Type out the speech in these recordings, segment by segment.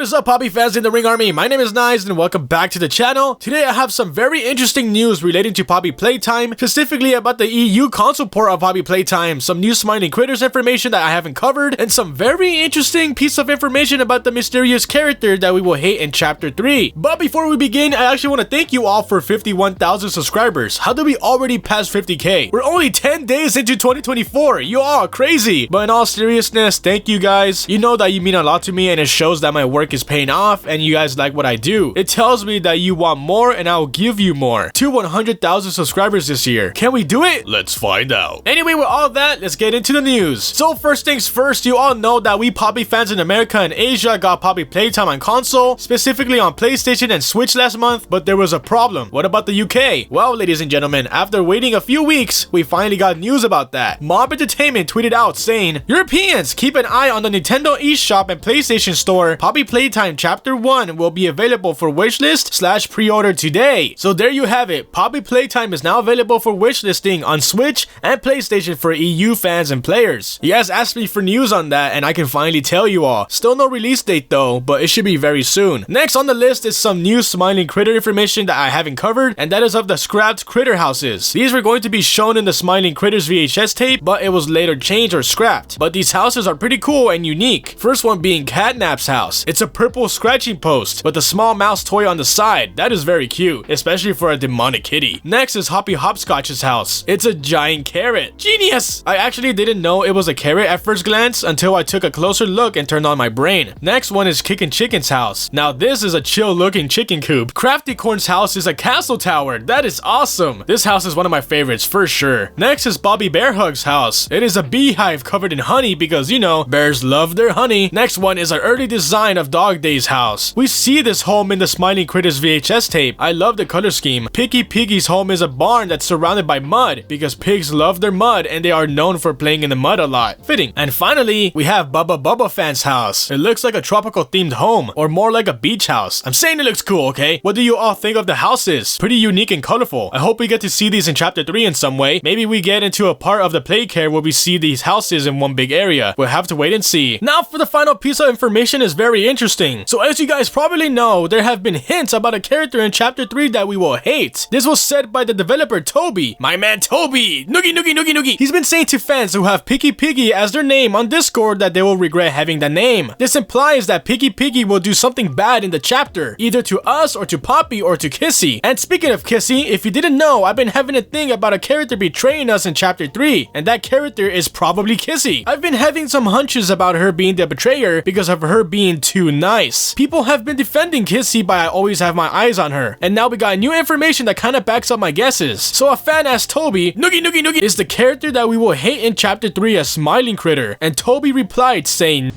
What is up, Poppy fans in the Ring Army? My name is Nized and welcome back to the channel. Today I have some very interesting news relating to Poppy Playtime, specifically about the EU console port of Poppy Playtime, some new Smiling Critters information that I haven't covered, and some very interesting piece of information about the mysterious character that we will hate in Chapter 3. But before we begin, I actually want to thank you all for 51,000 subscribers. How did we already pass 50k? We're only 10 days into 2024. You all are crazy. But in all seriousness, thank you guys. You know that you mean a lot to me and it shows that my work is paying off and you guys like what I do. It tells me that you want more and I will give you more. To 100,000 subscribers this year. Can we do it? Let's find out. Anyway, with all that, let's get into the news. So first things first, you all know that we Poppy fans in America and Asia got Poppy Playtime on console, specifically on PlayStation and Switch last month, but there was a problem. What about the UK? Well, ladies and gentlemen, after waiting a few weeks, we finally got news about that. Mob Entertainment tweeted out saying, Europeans, keep an eye on the Nintendo eShop and PlayStation Store. Poppy Playtime Chapter 1 will be available for wishlist/pre-order today. So there you have it. Poppy Playtime is now available for wishlisting on Switch and PlayStation for EU fans and players. You guys asked me for news on that and I can finally tell you all. Still no release date though, but it should be very soon. Next on the list is some new Smiling Critter information that I haven't covered, and that is of the scrapped critter houses. These were going to be shown in the Smiling Critters VHS tape, but it was later changed or scrapped. But these houses are pretty cool and unique. First one being Catnap's house. It's a purple scratching post with a small mouse toy on the side. That is very cute, especially for a demonic kitty. Next is Hoppy Hopscotch's house. It's a giant carrot. Genius! I actually didn't know it was a carrot at first glance until I took a closer look and turned on my brain. Next one is Kickin' Chicken's house. Now this is a chill looking chicken coop. Crafty Corn's house is a castle tower. That is awesome. This house is one of my favorites for sure. Next is Bobby Bearhug's house. It is a beehive covered in honey because, you know, bears love their honey. Next one is an early design of Dog Day's house. We see this home in the Smiling Critters VHS tape. I love the color scheme. Picky Piggy's home is a barn that's surrounded by mud because pigs love their mud and they are known for playing in the mud a lot. Fitting. And finally, we have Bubba Fan's house. It looks like a tropical themed home, or more like a beach house. I'm saying it looks cool, okay? What do you all think of the houses? Pretty unique and colorful. I hope we get to see these in Chapter 3 in some way. Maybe we get into a part of the play care where we see these houses in one big area. We'll have to wait and see. Now for the final piece of information is very interesting. So as you guys probably know, there have been hints about a character in Chapter 3 that we will hate. This was said by the developer Toby. My man Toby! Noogie! He's been saying to fans who have Picky Piggy as their name on Discord that they will regret having that name. This implies that Picky Piggy will do something bad in the chapter, either to us or to Poppy or to Kissy. And speaking of Kissy, if you didn't know, I've been having a thing about a character betraying us in Chapter 3, and that character is probably Kissy. I've been having some hunches about her being the betrayer because of her being too nice. People have been defending Kissy by I always have my eyes on her, and now we got new information that kind of backs up my guesses. So a fan asked Toby, Noogie is the character that we will hate in Chapter 3 a Smiling Critter? And Toby replied saying,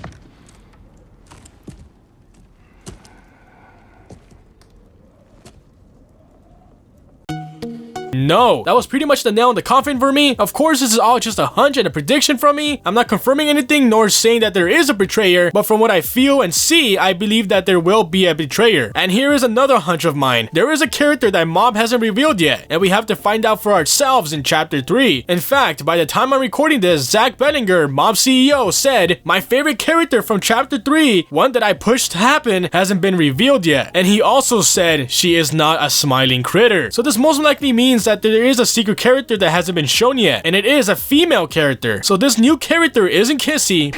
no. That was pretty much the nail in the coffin for me. Of course, this is all just a hunch and a prediction from me. I'm not confirming anything nor saying that there is a betrayer, but from what I feel and see, I believe that there will be a betrayer. And here is another hunch of mine. There is a character that Mob hasn't revealed yet, and we have to find out for ourselves in Chapter 3. In fact, by the time I'm recording this, Zach Bellinger, Mob CEO, said, my favorite character from Chapter 3, one that I pushed to happen, hasn't been revealed yet. And he also said she is not a Smiling Critter. So this most likely means that there is a secret character that hasn't been shown yet, and it is a female character. So this new character isn't Kissy,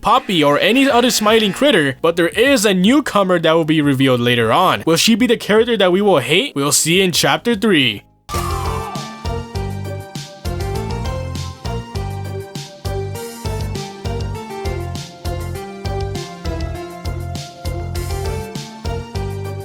Poppy, or any other Smiling Critter, but there is a newcomer that will be revealed later on. Will she be the character that we will hate? We'll see in Chapter 3.